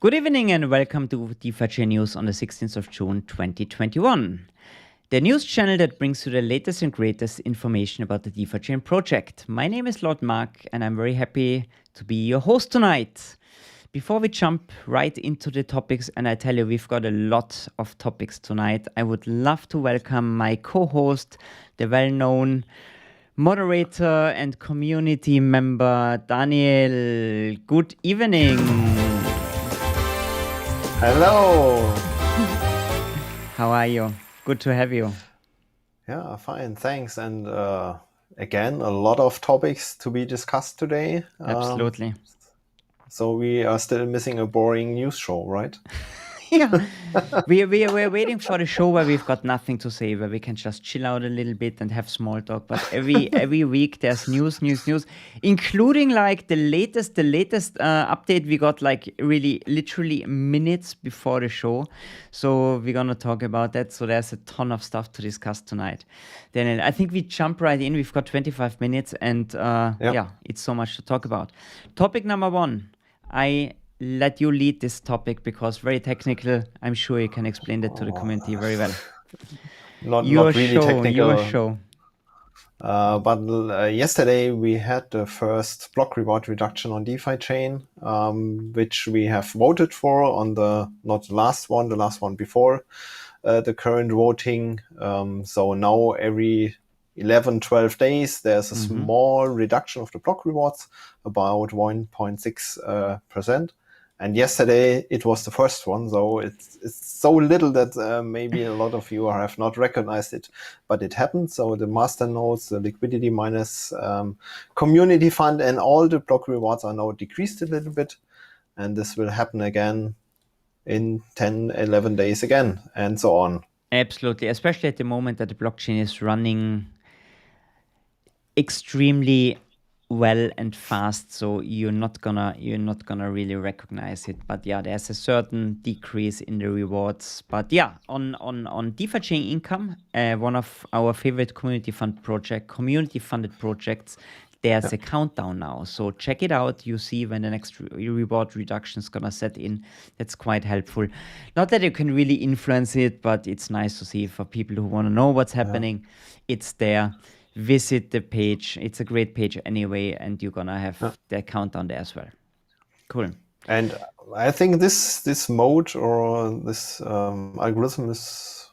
Good evening and welcome to DeFiChain News on the 16th of June 2021. The news channel that brings you the latest and greatest information about the DeFiChain project. My name is Lord Mark and I'm very happy to be your host tonight. Before we jump right into the topics, and I tell you we've got a lot of topics tonight, I would love to welcome my co-host, the well-known moderator and community member, Daniel. Good evening. Hello. How are you? Good to have you. Yeah, fine, thanks. And again, a lot of topics to be discussed today. Absolutely. So we are still missing a boring news show, right? Yeah, we're waiting for the show where we've got nothing to say, where we can just chill out a little bit and have small talk. But every week there's news, including like the latest update we got like really literally minutes before the show. So we're gonna talk about that. So there's a ton of stuff to discuss tonight. Daniel, I think we jump right in. We've got 25 minutes, and yeah, it's so much to talk about. Topic number one. I let you lead this topic because very technical. I'm sure you can explain that to the community very well. Not really technical. Your show. But yesterday we had the first block reward reduction on DeFiChain, which we have voted for on not the last one before the current voting. So now every 11, 12 days, there's a small reduction of the block rewards, about 1.6%. And yesterday it was the first one, so it's so little that maybe a lot of you have not recognized it, but it happened. So the master nodes, the liquidity minus community fund, and all the block rewards are now decreased a little bit, and this will happen again in 10, 11 days again, and so on. Absolutely, especially at the moment that the blockchain is running extremely well and fast, so you're not gonna really recognize it. But yeah, there's a certain decrease in the rewards. But yeah, on DeFiChain income, one of our favorite community funded projects, there's a countdown now. So check it out. You see when the next reward reduction is gonna set in. That's quite helpful. Not that you can really influence it, but it's nice to see for people who want to know what's happening. It's there. Visit the page. It's a great page anyway, and you're gonna have the countdown there as well. Cool. And I think this mode or this algorithm is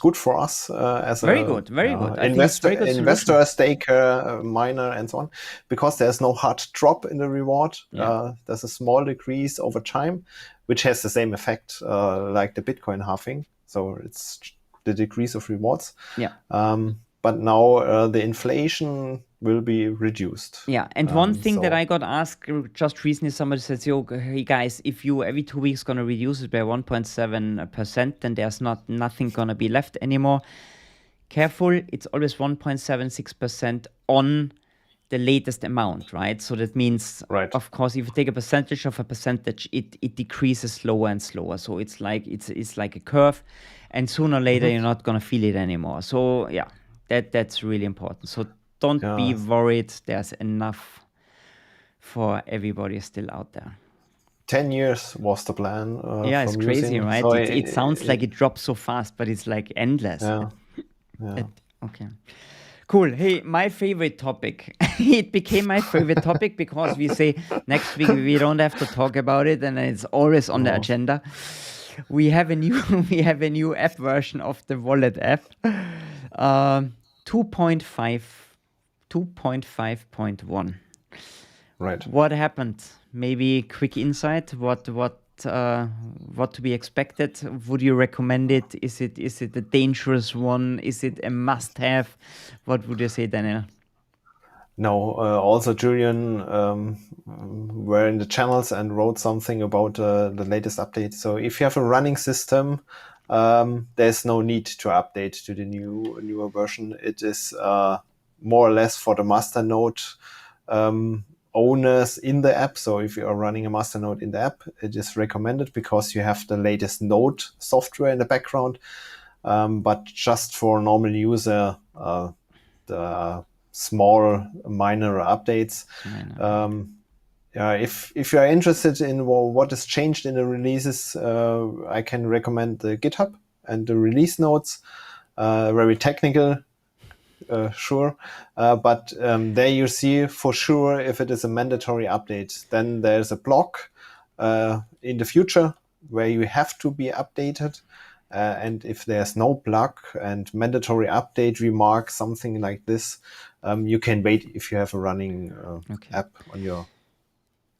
good for us as very good. investor, staker, miner, and so on, because there's no hard drop in the reward. There's a small decrease over time, which has the same effect like the Bitcoin halving. So it's the decrease of rewards. But now the inflation will be reduced. Yeah, and one thing that I got asked just recently, somebody says, hey guys, if you every 2 weeks going to reduce it by 1.7%, then there's nothing going to be left anymore. Careful, it's always 1.76% on the latest amount, right? So that means, of course, if you take a percentage of a percentage, it decreases slower and slower. So it's like a curve, and sooner or later you're not going to feel it anymore. So yeah. That's really important. So don't be worried. There's enough for everybody still out there. 10 years was the plan. It's crazy, right? So it sounds like it drops so fast, but it's like endless. Okay. Cool. Hey, my favorite topic. It became my favorite topic because we say next week we don't have to talk about it, and it's always on the agenda. We have a new app version of the wallet app. 2.5.1. Right. What happened? Maybe quick insight. What to be expected? Would you recommend it? Is it a dangerous one? Is it a must-have? What would you say, Daniel? No, also Julian were in the channels and wrote something about the latest update. So if you have a running system, there's no need to update to the newer version. It is more or less for the masternode owners in the app. So if you are running a masternode in the app, it is recommended because you have the latest node software in the background. But just for a normal user, the small minor updates, if you are interested in what is changed in the releases, I can recommend the GitHub and the release notes. Very technical, sure, but there you see for sure if it is a mandatory update. Then there's a block in the future where you have to be updated. And if there's no block and mandatory update remark, something like this, you can wait if you have a running app on your.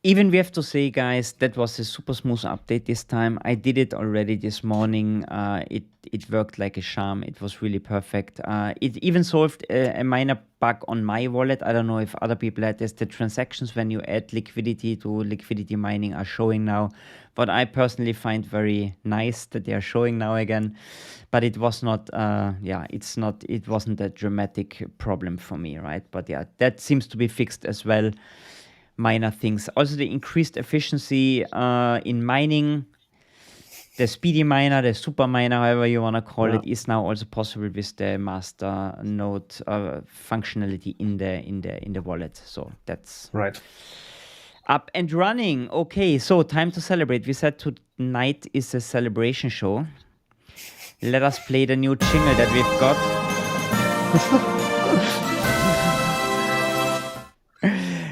Even we have to say, guys, that was a super smooth update this time. I did it already this morning. It worked like a charm. It was really perfect. It even solved a minor bug on my wallet. I don't know if other people had this. The transactions when you add liquidity to liquidity mining are showing now. What I personally find very nice that they are showing now again. But it was not, it wasn't a dramatic problem for me, right? But yeah, that seems to be fixed as well. Minor things. Also, the increased efficiency in mining, the speedy miner, the super miner, however you want to call it, is now also possible with the master node functionality in the wallet. So that's right. Up and running. Okay, so time to celebrate. We said tonight is a celebration show. Let us play the new jingle that we've got.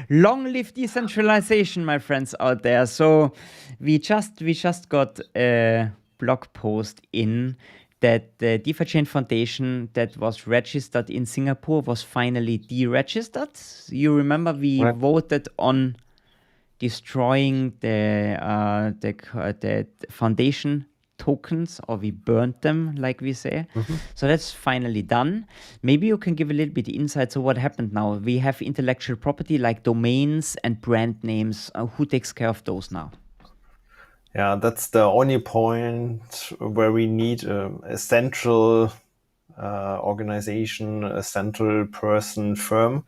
Long live decentralization, my friends out there. So we just got a blog post in that the DeFiChain Foundation that was registered in Singapore was finally deregistered. You remember we voted on destroying the foundation tokens, or we burned them, like we say. So that's finally done. Maybe you can give a little bit insight. So what happened now? We have intellectual property like domains and brand names. Who takes care of those now? Yeah, that's the only point where we need a central organization, a central person, firm.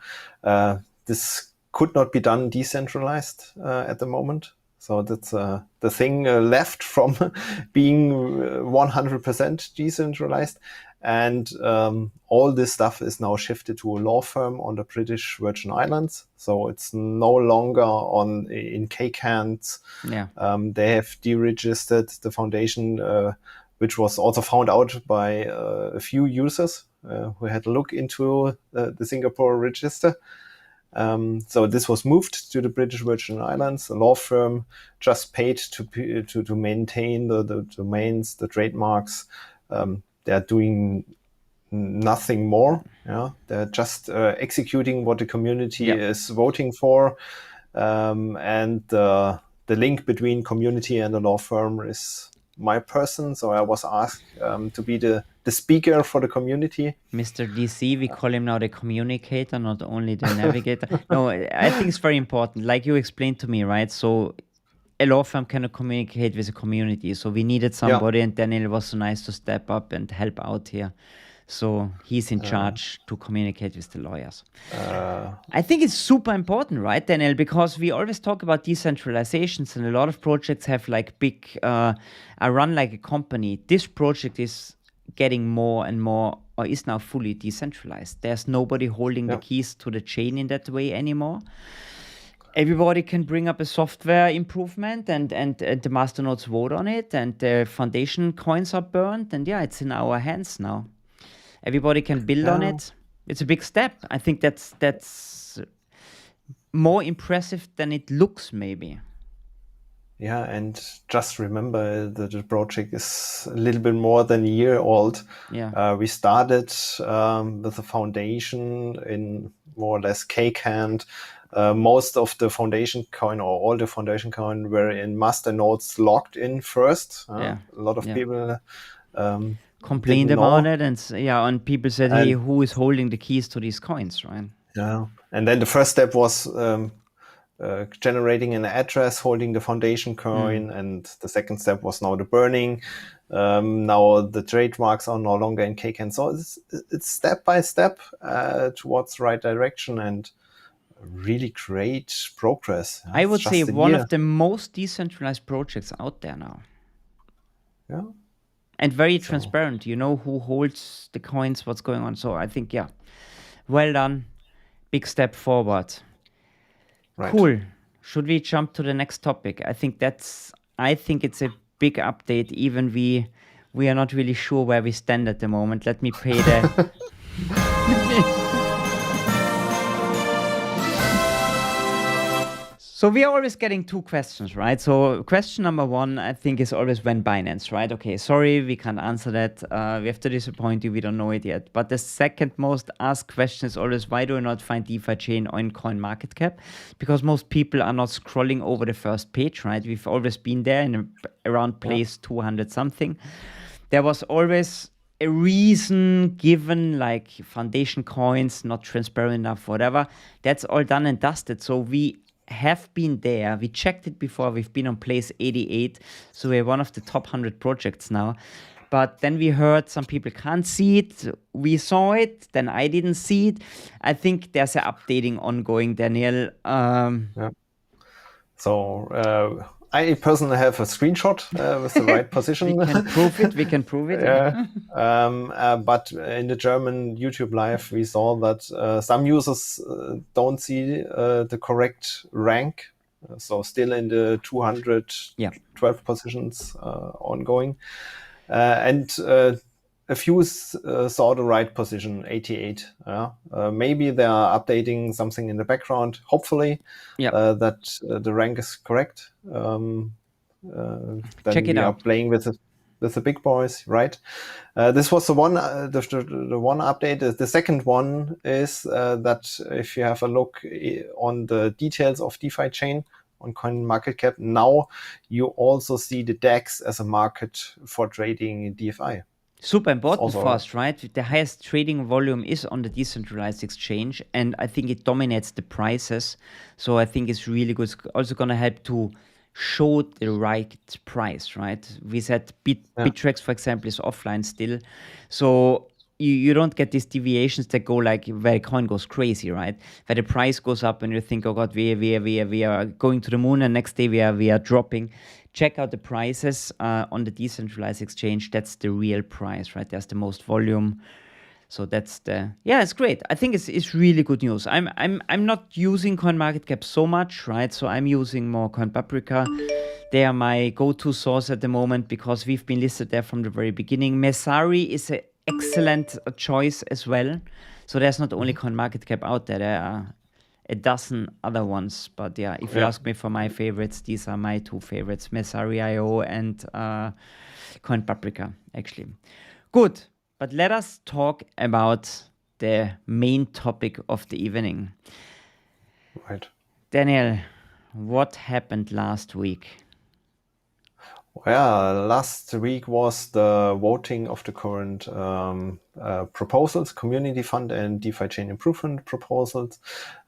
This could not be done decentralized at the moment. So that's the thing left from being 100% decentralized. And all this stuff is now shifted to a law firm on the British Virgin Islands. So it's no longer in cake hands. Yeah. They have deregistered the foundation, which was also found out by a few users who had a look into the Singapore register. So this was moved to the British Virgin Islands. A law firm just paid to maintain the domains, the trademarks. They're doing nothing more. Yeah, they're just executing what the community is voting for, and the link between community and the law firm is my person. So I was asked to be the speaker for the community. Mr. DC, we call him now the communicator, not only the navigator. No, I think it's very important. Like you explained to me, right? So a law firm cannot communicate with a community. So we needed somebody, and Daniel was so nice to step up and help out here. So he's in charge to communicate with the lawyers. I think it's super important, right, Daniel? Because we always talk about decentralizations, and a lot of projects have like big, are run like a company. This project is getting more and more, or is now fully decentralized. There's nobody holding the keys to the chain in that way anymore. Everybody can bring up a software improvement, and the masternodes vote on it, and the foundation coins are burned, and it's in our hands now. Everybody can build on it. It's a big step. I think that's more impressive than it looks, maybe. Yeah, and just remember that the project is a little bit more than a year old. Yeah. We started with the foundation in more or less cake hand. Most of the foundation coin, or all the foundation coin, were in master nodes locked in first. A lot of people complained about it, and people said, "Hey, who is holding the keys to these coins?" Right? Yeah, and then the first step was generating an address holding the foundation coin, and the second step was now the burning. Now the trademarks are no longer in cake hand, so it's step by step towards the right direction, and really great progress. I would say one of the most decentralized projects out there now. Yeah. And very transparent. You know who holds the coins, what's going on. So I think, well done. Big step forward. Right. Cool. should we jump to the next topic? I think it's a big update. Even we are not really sure where we stand at the moment. Let me pay the. So we are always getting two questions, right? So question number one, I think, is always when Binance, right? Okay, sorry, we can't answer that. We have to disappoint you. We don't know it yet. But the second most asked question is always, why do I not find DeFiChain on CoinMarketCap? Because most people are not scrolling over the first page, right? We've always been there in around place 200 something. There was always a reason given, like foundation coins, not transparent enough, whatever. That's all done and dusted. So we have been there. We checked it before. We've been on place 88. So we're one of the top 100 projects now. But then we heard some people can't see it. We saw it. Then I didn't see it. I think there's an updating ongoing, Daniel. So I personally have a screenshot with the right position. We can prove it. But in the German YouTube live, we saw that some users don't see the correct rank. So still in the 212 positions ongoing. And a few saw the right position, 88. Maybe they are updating something in the background, hopefully, that the rank is correct. Then Check it we out. are playing with the big boys, right? This was the one update. The second one is that if you have a look on the details of DeFiChain on CoinMarketCap, now you also see the DEX as a market for trading DeFi. Super important for us, right? The highest trading volume is on the decentralized exchange, and I think it dominates the prices. So I think it's really good. It's also going to help to show the right price, right? We said Bittrex, for example, is offline still. So you don't get these deviations that go like where a coin goes crazy, right? Where the price goes up and you think, oh God, we are going to the moon, and next day we are dropping. Check out the prices on the decentralized exchange. That's the real price, right? There's the most volume. So that's it's great. I think it's really good news. I'm not using CoinMarketCap so much, right? So I'm using more CoinPaprika. They are my go-to source at the moment because we've been listed there from the very beginning. Messari is an excellent choice as well. So there's not only CoinMarketCap out there. There are a dozen other ones. But if you ask me for my favorites, these are my two favorites, Messari.io and CoinPaprika, actually. Good. But let us talk about the main topic of the evening. Right. Daniel, what happened last week? Well, last week was the voting of the current proposals, Community Fund and DeFiChain Improvement proposals.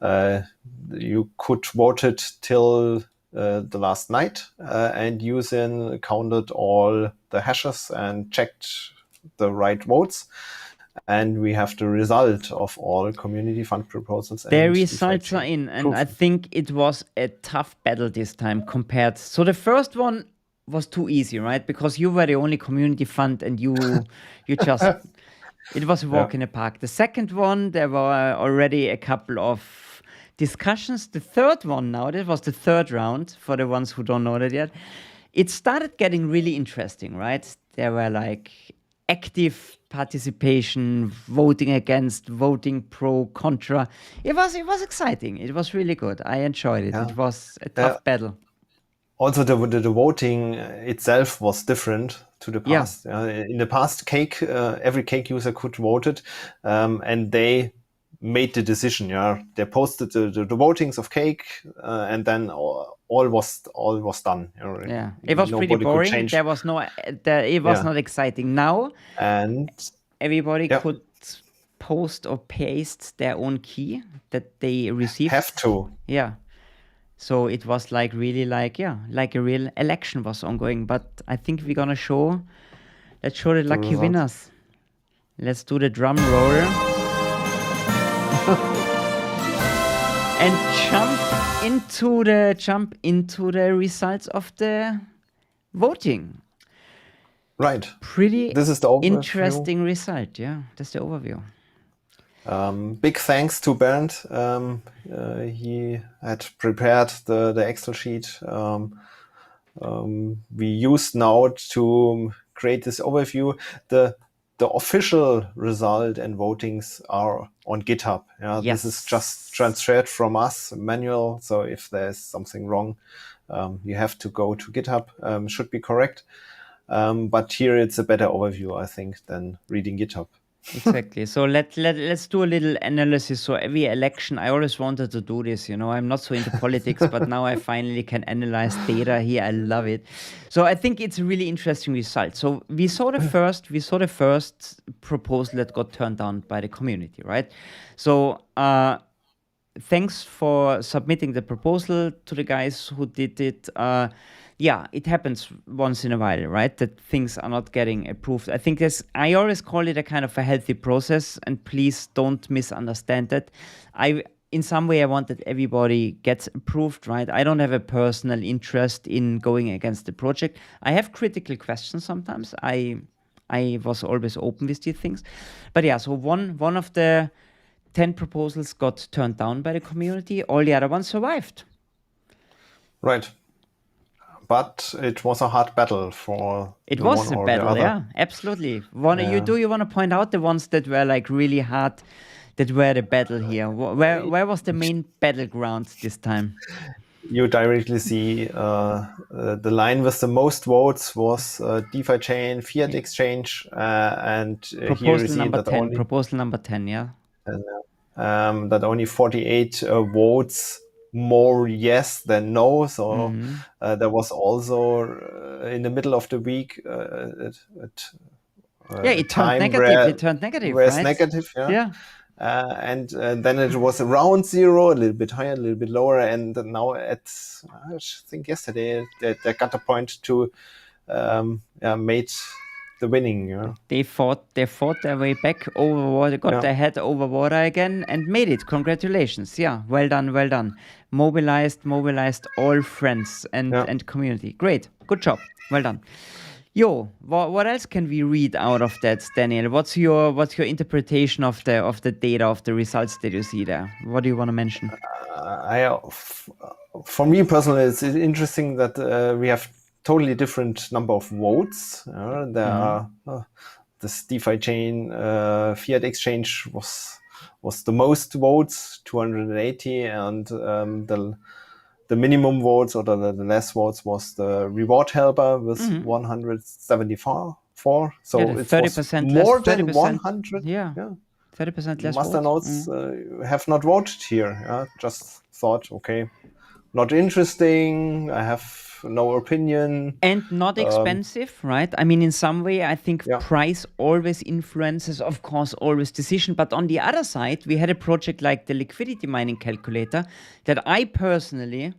You could vote it till the last night, and Usin counted all the hashes and checked the right votes. And we have the result of all Community Fund proposals. The results are in, and I think it was a tough battle this time compared. So the first one was too easy, right? Because you were the only community fund and you just, it was a walk in the park. The second one, there were already a couple of discussions. The third one now, that was the third round for the ones who don't know that yet. It started getting really interesting, right? There were like active participation, voting against, voting pro, contra. It was exciting. It was really good. I enjoyed it. It was a tough battle. Also, the voting itself was different to the past. In the past, every Cake user could vote it, and they made the decision. They posted the votings of Cake, and then all was done. It was pretty boring. There was it was not exciting. Now, and everybody could post or paste their own key that they received. Have to. Yeah. So it was like really like a real election was ongoing. But I think we're going to let's show the lucky winners. Let's do the drum roll. And jump into the results of the voting. Right. Pretty this is the interesting result. Yeah, that's the overview. Big thanks to Bernd. He had prepared the Excel sheet we use now to create this overview. The official result and votings are on GitHub. Yeah, Yes. This is just transferred from us, manual. So if there's something wrong, you have to go to GitHub. Should be correct. But here it's a better overview, I think, than reading GitHub. Exactly. So let's do a little analysis. So every election, I always wanted to do this. I'm not so into politics, but now I finally can analyze data here. I love it. So I think it's a really interesting result. So we saw the first proposal that got turned down by the community, right? So thanks for submitting the proposal to the guys who did it. Yeah, it happens once in a while, right? That things are not getting approved. I think I always call it a kind of a healthy process, and please don't misunderstand that. In some way, I want that everybody gets approved, right? I don't have a personal interest in going against the project. I have critical questions sometimes. I was always open with these things. But yeah, so one of the 10 proposals got turned down by the community. All the other ones survived. Right. But it was a hard battle for it was a battle, yeah, absolutely. You want to point out the ones that were like really hard, that were the battle here? Where was the main battleground this time? You directly see the line with the most votes was DeFiChain, Fiat Exchange, and proposal here you see number that 10. Only, proposal number 10, yeah. And, that only 48 votes more yes than no. So there was also in the middle of the week it turned negative. Whereas right? negative, yeah. And then it was around zero, a little bit higher, a little bit lower, and now I think yesterday they got a point to made the winning. Yeah. They fought their way back over water, got their head over water again, and made it. Congratulations! Yeah, well done. Mobilized all friends and community. Great, good job, well done. Yo, what else can we read out of that, Daniel? What's your interpretation of the data, of the results that you see there? What do you want to mention? For me personally, it's interesting that we have totally different number of votes. There are this DeFiChain Fiat Exchange was the most votes, 280, and the minimum votes or the less votes was the reward helper with 174. So it's 30% more less, than 30%, 100. Yeah. 30% less master votes. nodes have not voted here. Just thought, okay, not interesting. I have no opinion. And not expensive, right? I mean, in some way, I think price always influences, of course, always decision. But on the other side, we had a project like the liquidity mining calculator that I personally,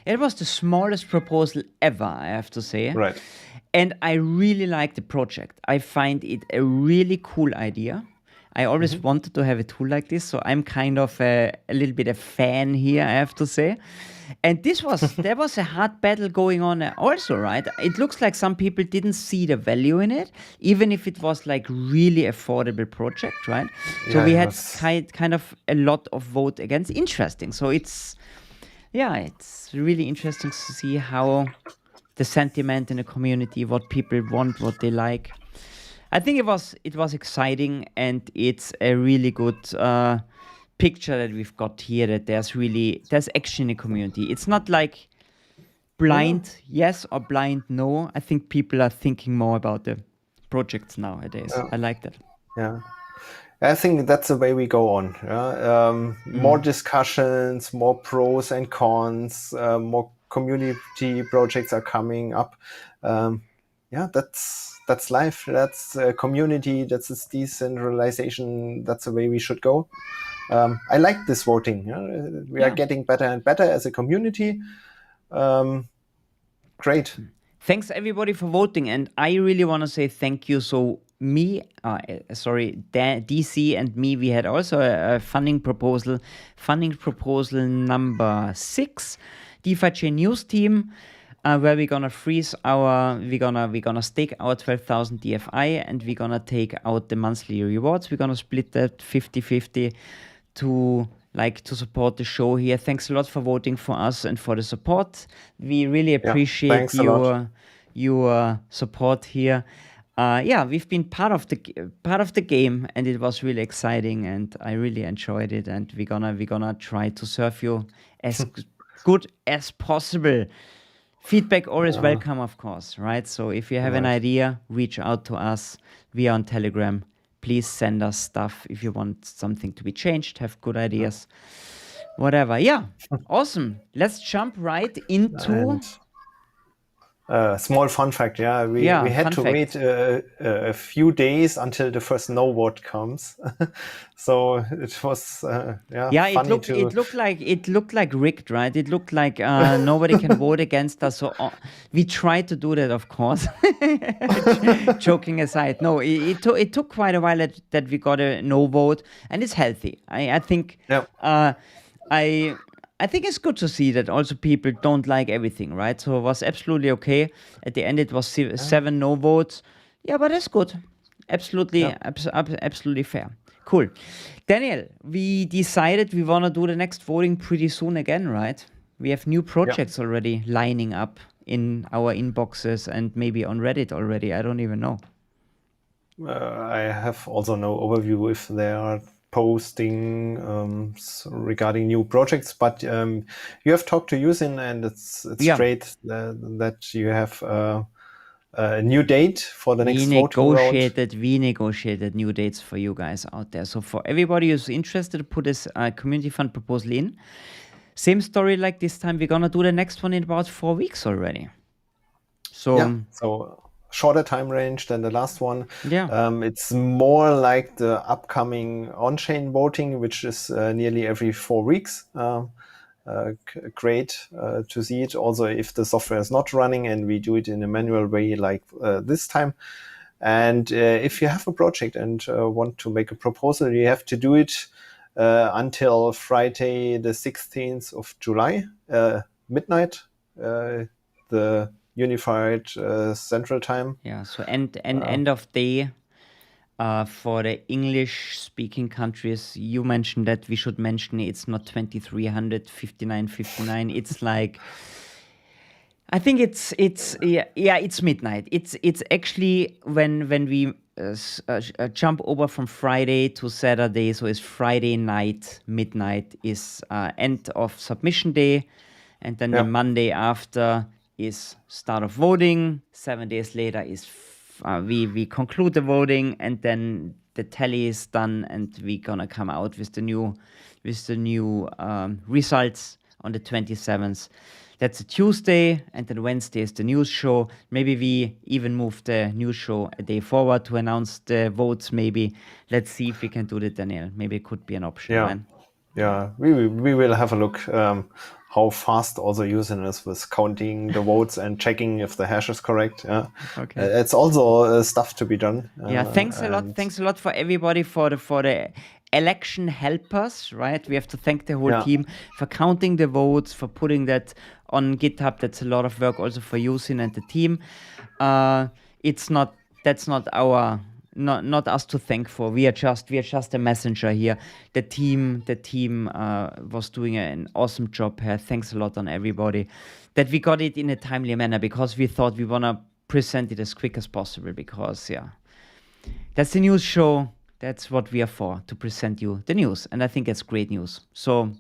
it was the smallest proposal ever, I have to say. Right. And I really like the project. I find it a really cool idea. I always wanted to have a tool like this, so I'm kind of a little bit a fan here, I have to say. And there was a hard battle going on also, right? It looks like some people didn't see the value in it, even if it was like really affordable project, right? So we had kind of a lot of vote against. Interesting. So it's really interesting to see how the sentiment in the community, what people want, what they like. I think it was exciting, and it's a really good picture that we've got here, that there's action in the community. It's not like blind yes or blind no. I think people are thinking more about the projects nowadays. I like that. Yeah. I think that's the way we go on. More discussions, more pros and cons, more community projects are coming up. That's life. That's community. That's decentralization. That's the way we should go. I like this voting. We are getting better and better as a community. Great. Thanks everybody for voting, and I really want to say thank you. So DC and me, we had also a funding proposal number 6, DeFiChain news team. where we're gonna freeze we're gonna stake our 12,000 DFI, and we're gonna take out the monthly rewards. We're gonna split that 50-50 to support the show here. Thanks a lot for voting for us and for the support. We really appreciate thanks a lot. your support here. We've been part of the game, and it was really exciting, and I really enjoyed it. And we're gonna try to serve you as good as possible. Feedback always welcome, of course, right? So if you have an idea, reach out to us. We are on Telegram. Please send us stuff if you want something to be changed, have good ideas, whatever. Yeah, awesome. Let's jump right into... Small fun fact, we had to wait a few days until the first no vote comes, so it was funny it looked like rigged, right? It looked like nobody can vote against us. So we tried to do that, of course. Joking aside, no, it took quite a while that we got a no vote, and it's healthy. I think. I think it's good to see that also people don't like everything, right? So it was absolutely okay. At the end, it was 7 no votes. Yeah, but that's good. Absolutely, absolutely fair. Cool. Daniel, we decided we want to do the next voting pretty soon again, right? We have new projects already lining up in our inboxes and maybe on Reddit already. I don't even know. I have also no overview if there are posting regarding new projects, but you have talked to Yusin, and it's great that you have a new date for the next voting round. We negotiated new dates for you guys out there. So for everybody who's interested, put this community fund proposal in. Same story like this time. We're gonna do the next one in about 4 weeks already. So shorter time range than the last one. It's more like the upcoming on-chain voting, which is nearly every 4 weeks. Great to see it. Also, if the software is not running and we do it in a manual way like this time. And if you have a project and want to make a proposal, you have to do it until Friday, the 16th of July, midnight, the Unified Central Time. Yeah, so end of day for the English-speaking countries. You mentioned that. We should mention it's not 2300, 5959. It's like, I think it's midnight. It's actually when we jump over from Friday to Saturday. So it's Friday night, midnight is end of submission day, and then the Monday after is start of voting. 7 days later is we conclude the voting, and then the tally is done, and we're gonna come out with the new results on the 27th. That's a Tuesday, and then Wednesday is the news show. Maybe we even move the news show a day forward to announce the votes. Maybe let's see if we can do that, Daniel. Maybe it could be an option. We will have a look how fast also Yusin is with counting the votes and checking if the hash is correct. It's also stuff to be done. Thanks a lot. Thanks a lot for everybody for the election helpers, right? We have to thank the whole team for counting the votes, for putting that on GitHub. That's a lot of work also for Yusin and the team. That's not us to thank for. We are just a messenger here. The team was doing an awesome job here. Thanks a lot on everybody that we got it in a timely manner, because we thought we want to present it as quick as possible, because that's the news show. That's what we are for, to present you the news, and I think that's great news. So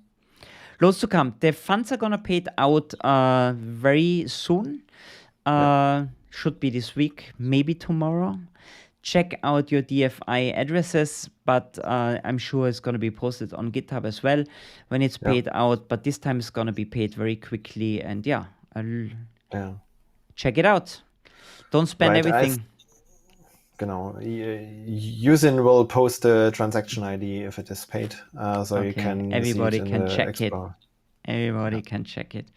loads to come. The funds are gonna pay out very soon. Should be this week, maybe tomorrow. Check out your DFI addresses, but I'm sure it's going to be posted on GitHub as well when it's paid out. But this time it's going to be paid very quickly, and check it out. Don't spend everything. Yusin will post the transaction ID if it is paid, so you can. Everybody can check it. Everybody can check it.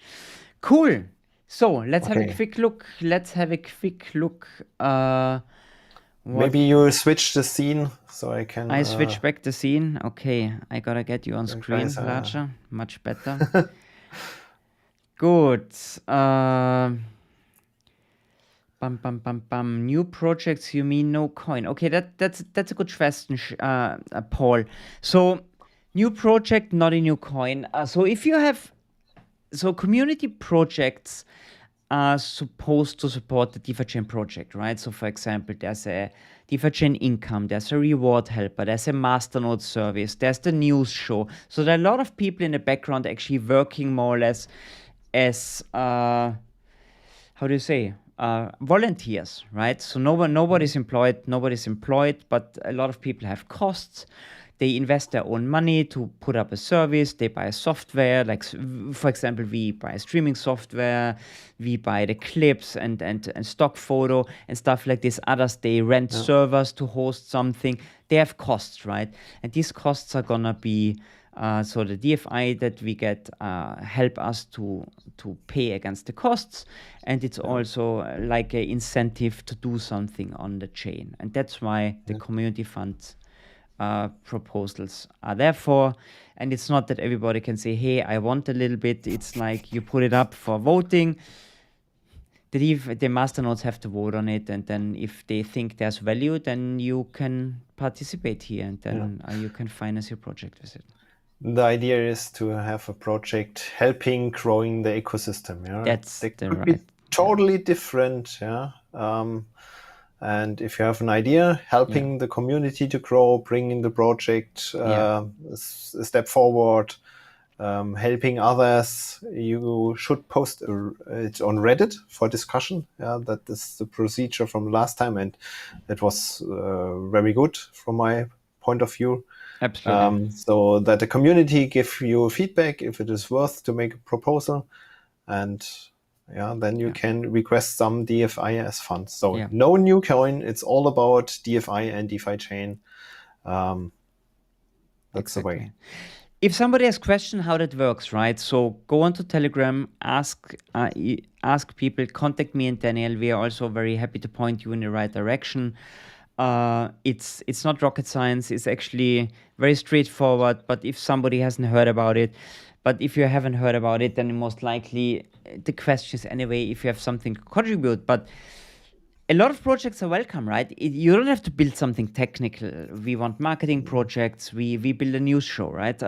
Cool. So let's have a quick look. Maybe you switch the scene so I can. I switch back the scene. Okay, I gotta get you on screen, Larger. Much better. Good. New projects, you mean no coin? Okay, that's a good question, Paul. So new project, not a new coin. So if you have community projects are supposed to support the DeFiChain project, right? So for example, there's a DeFiChain income, there's a reward helper, there's a masternode service, there's the news show. So there are a lot of people in the background actually working more or less as how do you say, volunteers, right? So nobody's employed, but a lot of people have costs. They invest their own money to put up a service. They buy software, like for example, we buy streaming software, we buy the clips and stock photo and stuff like this. Others, they rent servers to host something. They have costs, right? And these costs are gonna be so the DFI that we get help us to pay against the costs, and it's also like an incentive to do something on the chain, and that's why the community fund proposals are there for. And it's not that everybody can say, hey, I want a little bit. It's like you put it up for voting. The masternodes have to vote on it, and then if they think there's value, then you can participate here, and then you can finance your project with it. The idea is to have a project helping growing the ecosystem. Yeah, that's they could be totally different. Yeah, and if you have an idea, helping the community to grow, bringing the project a step forward, helping others, you should post it on Reddit for discussion. Yeah, that is the procedure from last time, and it was very good from my point of view. Absolutely. So that the community give you feedback if it is worth to make a proposal, and then you can request some DFI as funds. So no new coin. It's all about DFI and DeFiChain. That's the way. If somebody has question how that works, right? So go onto Telegram, ask people, contact me and Daniel. We are also very happy to point you in the right direction. It's not rocket science. It's actually very straightforward. But if somebody hasn't heard about it, but if you haven't heard about it, then most likely the question is anyway if you have something to contribute. But a lot of projects are welcome, right? You don't have to build something technical. We want marketing projects. We build a news show, right?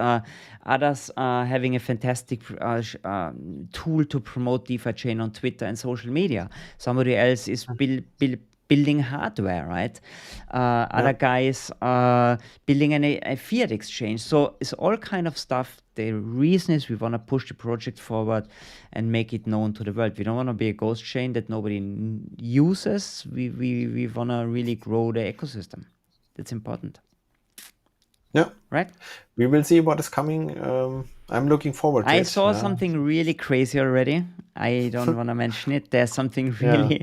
Others are having a fantastic tool to promote DeFiChain on Twitter and social media. Somebody else is building hardware, right? Other guys are building a fiat exchange. So it's all kind of stuff. The reason is we want to push the project forward and make it known to the world. We don't want to be a ghost chain that nobody uses. We want to really grow the ecosystem. That's important. Yeah. Right? We will see what is coming. I'm looking forward to it. I saw something really crazy already. I don't want to mention it. There's something really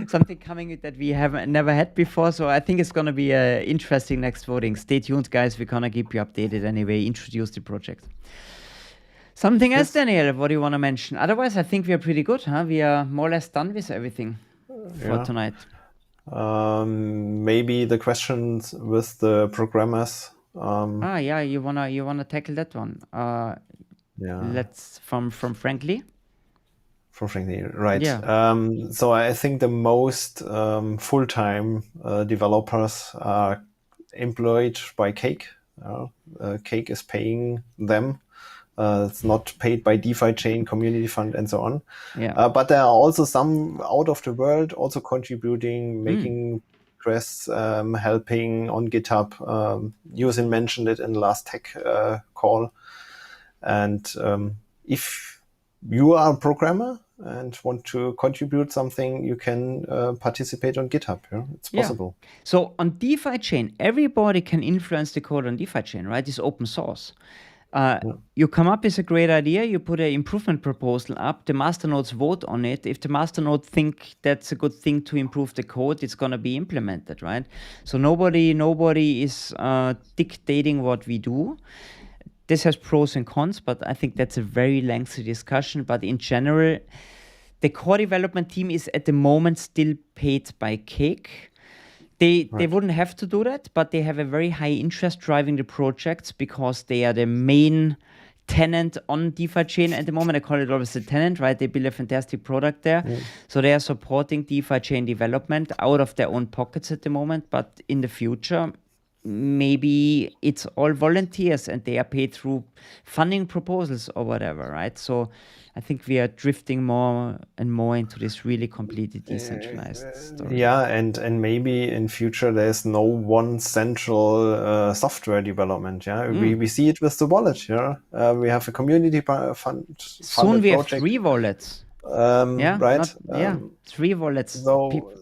something coming that we have never had before. So I think it's going to be interesting next voting. Stay tuned, guys. We're going to keep you updated anyway. Introduce the project. Something else, Daniel, what do you want to mention? Otherwise, I think we are pretty good, huh? We are more or less done with everything for tonight. Maybe the questions with the programmers. You wanna tackle that one. Let's from Frankly. From Frankly, right? Yeah. So I think the most full-time developers are employed by Cake. Cake is paying them. It's not paid by DeFiChain, community fund, and so on. But there are also some out of the world also contributing, making requests, helping on GitHub. Yusin mentioned it in the last tech call. And if you are a programmer and want to contribute something, you can participate on GitHub. It's possible. So on DeFiChain, everybody can influence the code on DeFiChain, right? It's open source. You come up with a great idea, you put an improvement proposal up, the masternodes vote on it. If the masternode think that's a good thing to improve the code, it's going to be implemented, right? So nobody is dictating what we do. This has pros and cons, but I think that's a very lengthy discussion. But in general, the core development team is at the moment still paid by Cake. They wouldn't have to do that, but they have a very high interest driving the projects because they are the main tenant on DeFiChain at the moment. I call it always a tenant, right? They build a fantastic product there. So they are supporting DeFiChain development out of their own pockets at the moment. But in the future, maybe it's all volunteers and they are paid through funding proposals or whatever, right? So I think we are drifting more and more into this really completely decentralized story. Yeah, and maybe in future there's no one central software development. Yeah, we see it with the wallet. Yeah, we have a community fund. Soon we project. have 3 wallets. Right. 3 wallets. So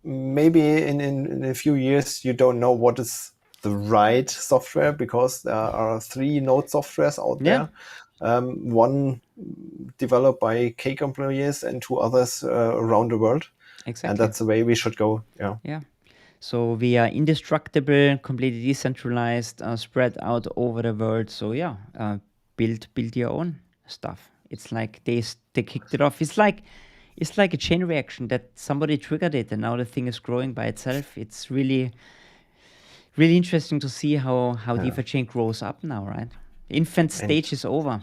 maybe in a few years you don't know what is the right software because there are 3 node softwares out there. One developed by Cake employees and 2 others around the world. Exactly. And that's the way we should go. Yeah. So we are indestructible, completely decentralized, spread out over the world. So build your own stuff. It's like they kicked it off. It's like a chain reaction that somebody triggered it and now the thing is growing by itself. It's really, really interesting to see how DeFiChain grows up now, right? The infant stage is over.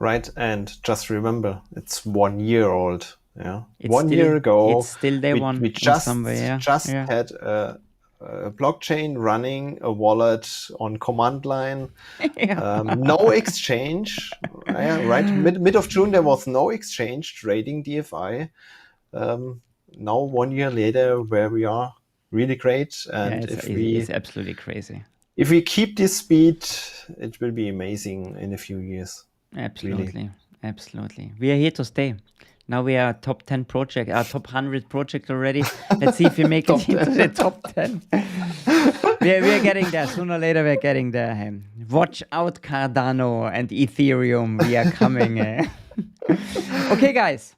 Right, and just remember, it's 1 year old. Yeah, 1 year ago, it's still day one. We just had a blockchain running a wallet on command line. No exchange. Right, mid of June there was no exchange trading DFI. Now 1 year later, where we are, really great. And it's absolutely crazy. If we keep this speed, it will be amazing in a few years. Absolutely, really. Absolutely. We are here to stay. Now we are top 10 project, top 100 project already. Let's see if we make it into the top 10. we are getting there. Sooner or later, we're getting there. Watch out, Cardano and Ethereum. We are coming. Okay, guys.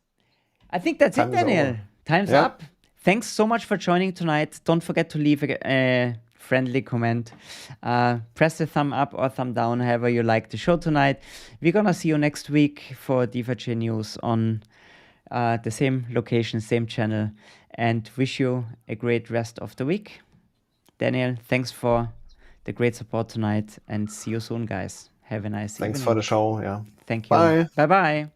I think that's it, Daniel. Time's up. Thanks so much for joining tonight. Don't forget to leave a friendly comment. Press the thumb up or thumb down, however you like the show tonight. We're gonna see you next week for DeFiChain news on the same location, same channel, and wish you a great rest of the week. Daniel, thanks for the great support tonight and see you soon, guys. Have a nice evening. Thanks for the show. Yeah. Thank you. Bye. Bye-bye.